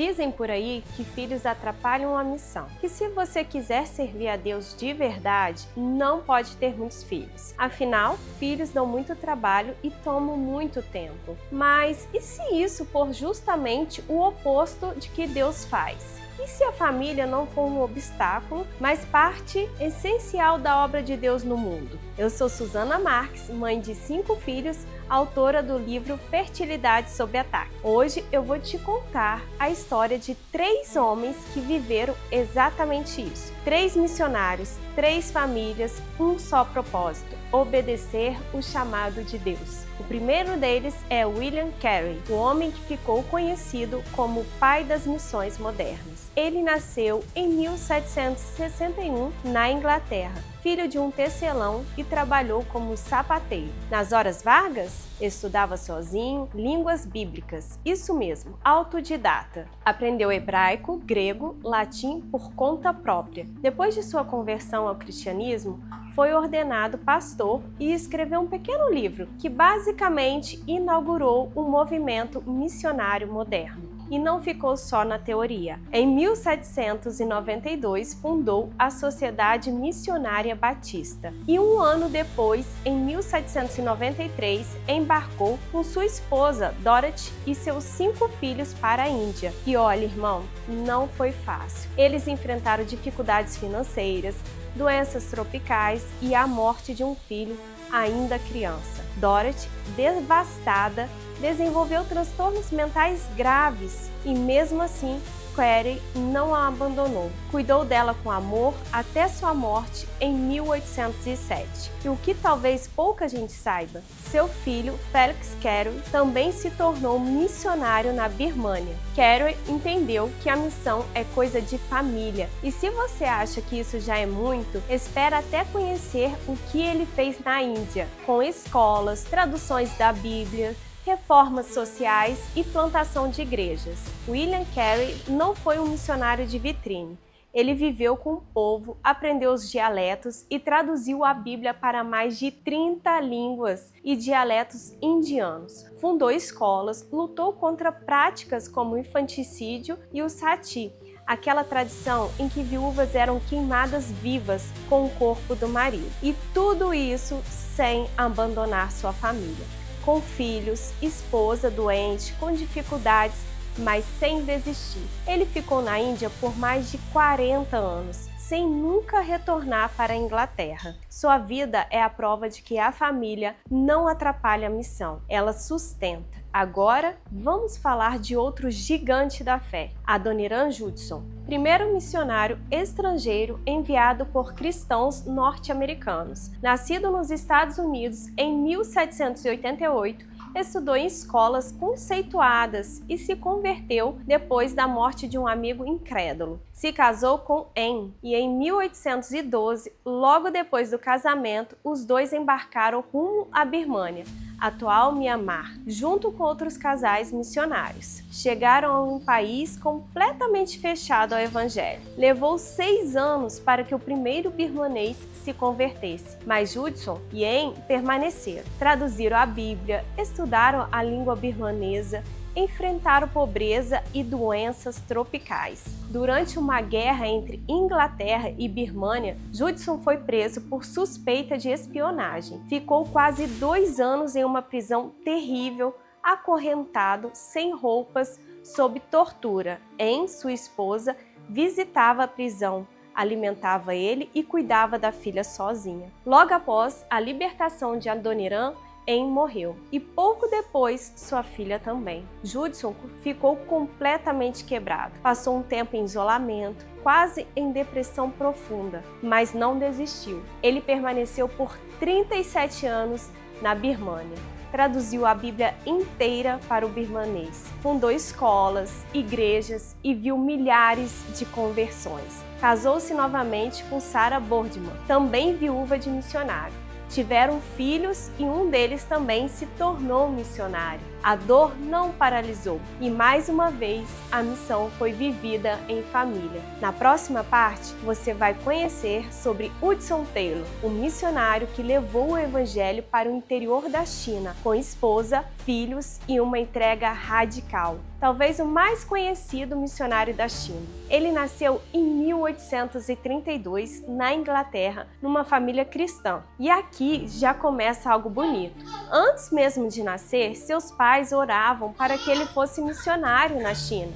Dizem por aí que filhos atrapalham a missão, que se você quiser servir a Deus de verdade, não pode ter muitos filhos. Afinal, filhos dão muito trabalho e tomam muito tempo. Mas e se isso for justamente o oposto de que Deus faz? E se a família não for um obstáculo, mas parte essencial da obra de Deus no mundo? Eu sou Susana Marques, mãe de 5 filhos, autora do livro Fertilidade sob Ataque. Hoje eu vou te contar a história de 3 homens que viveram exatamente isso. 3 missionários, 3 famílias, um só propósito: obedecer o chamado de Deus. O primeiro deles é William Carey, o homem que ficou conhecido como o pai das missões modernas. Ele nasceu em 1761 na Inglaterra, filho de um tecelão, e trabalhou como sapateiro. Nas horas vagas, estudava sozinho línguas bíblicas, isso mesmo, autodidata. Aprendeu hebraico, grego, latim por conta própria. Depois de sua conversão ao cristianismo, foi ordenado pastor e escreveu um pequeno livro que basicamente inaugurou um movimento missionário moderno. E não ficou só na teoria. Em 1792, fundou a Sociedade Missionária Batista. E um ano depois, em 1793, embarcou com sua esposa, Dorothy, e seus 5 filhos para a Índia. E olha, irmão, não foi fácil. Eles enfrentaram dificuldades financeiras, doenças tropicais e a morte de um filho ainda criança. Dorothy, devastada, desenvolveu transtornos mentais graves e, mesmo assim, Carey não a abandonou. Cuidou dela com amor até sua morte em 1807. E o que talvez pouca gente saiba, seu filho, Felix Carey, também se tornou missionário na Birmânia. Carey entendeu que a missão é coisa de família. E se você acha que isso já é muito, espera até conhecer o que ele fez na Índia, com escolas, traduções da Bíblia, reformas sociais e plantação de igrejas. William Carey não foi um missionário de vitrine. Ele viveu com o povo, aprendeu os dialetos e traduziu a Bíblia para mais de 30 línguas e dialetos indianos. Fundou escolas, lutou contra práticas como o infanticídio e o sati, aquela tradição em que viúvas eram queimadas vivas com o corpo do marido. E tudo isso sem abandonar sua família. Com filhos, esposa doente, com dificuldades, mas sem desistir. Ele ficou na Índia por mais de 40 anos, sem nunca retornar para a Inglaterra. Sua vida é a prova de que a família não atrapalha a missão, ela sustenta. Agora, vamos falar de outro gigante da fé, Adoniram Judson, primeiro missionário estrangeiro enviado por cristãos norte-americanos. Nascido nos Estados Unidos em 1788, estudou em escolas conceituadas e se converteu depois da morte de um amigo incrédulo. Se casou com Anne e em 1812, logo depois do casamento, os dois embarcaram rumo à Birmânia, atual Mianmar, junto com outros casais missionários. Chegaram a um país completamente fechado ao evangelho. Levou 6 anos para que o primeiro birmanês se convertesse, mas Judson e Anne permaneceram. Traduziram a Bíblia, estudaram a língua birmanesa, enfrentaram pobreza e doenças tropicais. Durante uma guerra entre Inglaterra e Birmânia, Judson foi preso por suspeita de espionagem. Ficou quase 2 anos em uma prisão terrível, acorrentado, sem roupas, sob tortura. Anne, sua esposa, visitava a prisão, alimentava ele e cuidava da filha sozinha. Logo após a libertação de Adoniram, Anne morreu e pouco depois sua filha também. Judson ficou completamente quebrado. Passou um tempo em isolamento, quase em depressão profunda, mas não desistiu. Ele permaneceu por 37 anos na Birmânia. Traduziu a Bíblia inteira para o birmanês. Fundou escolas, igrejas e viu milhares de conversões. Casou-se novamente com Sarah Boardman, também viúva de missionário. Tiveram filhos e um deles também se tornou missionário. A dor não paralisou e mais uma vez a missão foi vivida em família. Na próxima parte, você vai conhecer sobre Hudson Taylor, um missionário que levou o evangelho para o interior da China, com esposa, filhos e uma entrega radical. Talvez o mais conhecido missionário da China. Ele nasceu em 1832 na Inglaterra, numa família cristã. E aqui já começa algo bonito. Antes mesmo de nascer, seus pais oravam para que ele fosse missionário na China.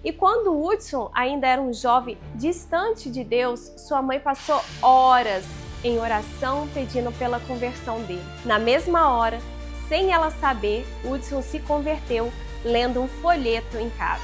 E quando Hudson ainda era um jovem distante de Deus, sua mãe passou horas em oração pedindo pela conversão dele. Na mesma hora, sem ela saber, Hudson se converteu lendo um folheto em casa.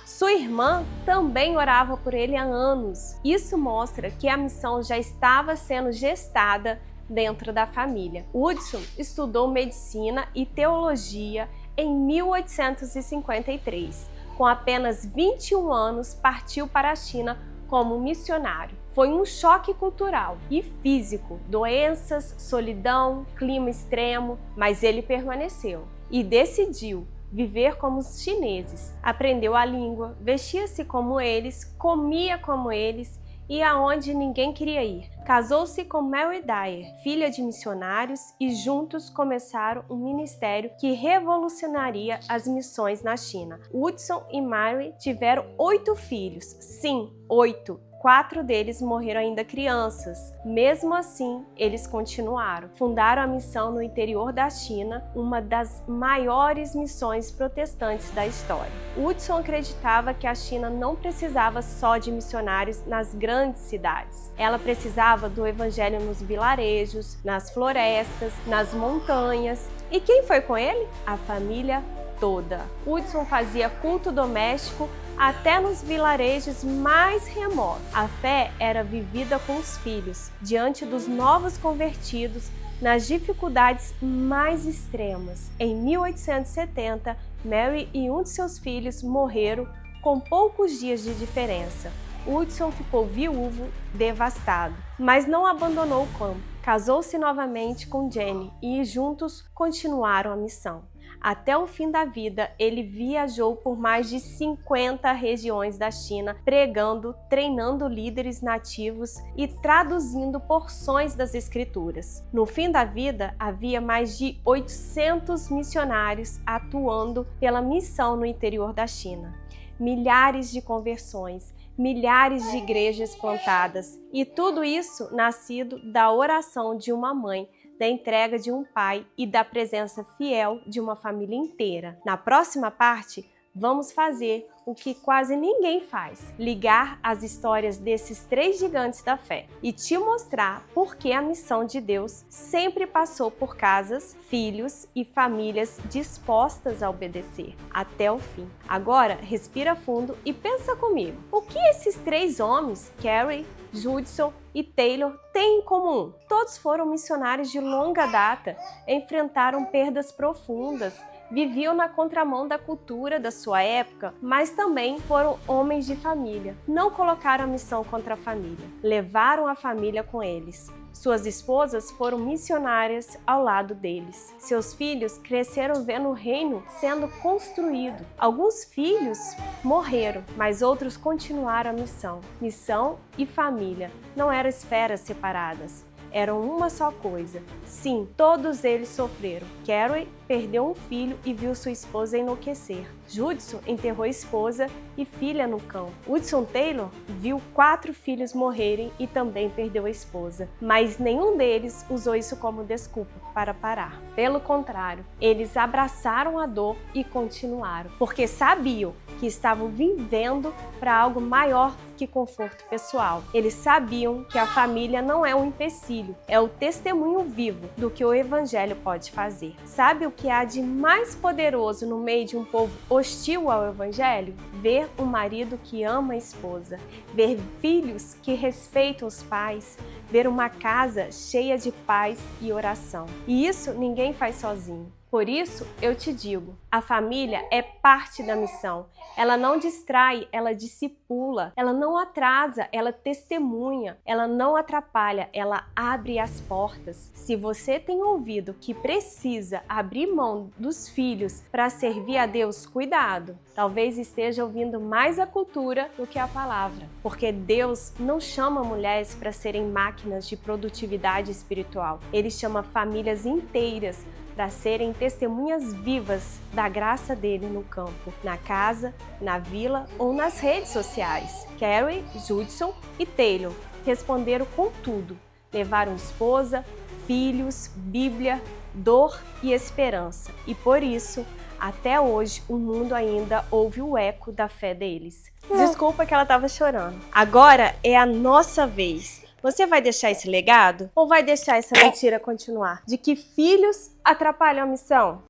Sua irmã também orava por ele há anos. Isso mostra que a missão já estava sendo gestada dentro da família. Hudson estudou medicina e teologia em 1853. Com apenas 21 anos, partiu para a China como missionário. Foi um choque cultural e físico, doenças, solidão, clima extremo, mas ele permaneceu e decidiu viver como os chineses. Aprendeu a língua, vestia-se como eles, comia como eles e aonde ninguém queria ir. Casou-se com Mary Dyer, filha de missionários, e juntos começaram um ministério que revolucionaria as missões na China. Hudson e Mary tiveram 8 filhos. Sim, 8. 4 deles morreram ainda crianças. Mesmo assim, eles continuaram. Fundaram a missão no interior da China, uma das maiores missões protestantes da história. Hudson acreditava que a China não precisava só de missionários nas grandes cidades. Ela precisava do evangelho nos vilarejos, nas florestas, nas montanhas. E quem foi com ele? A família toda. Hudson fazia culto doméstico até nos vilarejos mais remotos. A fé era vivida com os filhos, diante dos novos convertidos, nas dificuldades mais extremas. Em 1870, Mary e um de seus filhos morreram com poucos dias de diferença. Hudson ficou viúvo, devastado, mas não abandonou o campo. Casou-se novamente com Jenny e juntos continuaram a missão. Até o fim da vida, ele viajou por mais de 50 regiões da China, pregando, treinando líderes nativos e traduzindo porções das Escrituras. No fim da vida, havia mais de 800 missionários atuando pela missão no interior da China. Milhares de conversões, milhares de igrejas plantadas, e tudo isso nascido da oração de uma mãe, da entrega de um pai e da presença fiel de uma família inteira. Na próxima parte, vamos fazer o que quase ninguém faz: ligar as histórias desses 3 gigantes da fé e te mostrar por que a missão de Deus sempre passou por casas, filhos e famílias dispostas a obedecer até o fim. Agora, respira fundo e pensa comigo. O que esses 3 homens, Carey, Hudson e Taylor, têm em comum? Todos foram missionários de longa data, enfrentaram perdas profundas, viviam na contramão da cultura da sua época, mas também foram homens de família. Não colocaram a missão contra a família, levaram a família com eles. Suas esposas foram missionárias ao lado deles. Seus filhos cresceram vendo o reino sendo construído. Alguns filhos morreram, mas outros continuaram a missão. Missão e família não eram esferas separadas. Eram uma só coisa. Sim, todos eles sofreram. Carey perdeu um filho e viu sua esposa enlouquecer. Hudson enterrou a esposa e filha no campo. Hudson Taylor viu 4 filhos morrerem e também perdeu a esposa. Mas nenhum deles usou isso como desculpa para parar. Pelo contrário, eles abraçaram a dor e continuaram, porque sabiam que estavam vivendo para algo maior que conforto pessoal. Eles sabiam que a família não é um empecilho, é o testemunho vivo do que o evangelho pode fazer. Sabe o que há de mais poderoso no meio de um povo hostil ao evangelho? Ver um marido que ama a esposa, ver filhos que respeitam os pais, ver uma casa cheia de paz e oração. E isso ninguém faz sozinho. Por isso, eu te digo, a família é parte da missão. Ela não distrai, ela discipula. Ela não atrasa, ela testemunha. Ela não atrapalha, ela abre as portas. Se você tem ouvido que precisa abrir mão dos filhos para servir a Deus, cuidado. Talvez esteja ouvindo mais a cultura do que a palavra. Porque Deus não chama mulheres para serem máquinas de produtividade espiritual. Ele chama famílias inteiras para serem testemunhas vivas da graça dele no campo, na casa, na vila ou nas redes sociais. Carrie, Judson e Taylor responderam com tudo. Levaram esposa, filhos, Bíblia, dor e esperança. E por isso, até hoje, o mundo ainda ouve o eco da fé deles. Desculpa que ela estava chorando. Agora é a nossa vez. Você vai deixar esse legado ou vai deixar essa mentira continuar? De que filhos atrapalham a missão?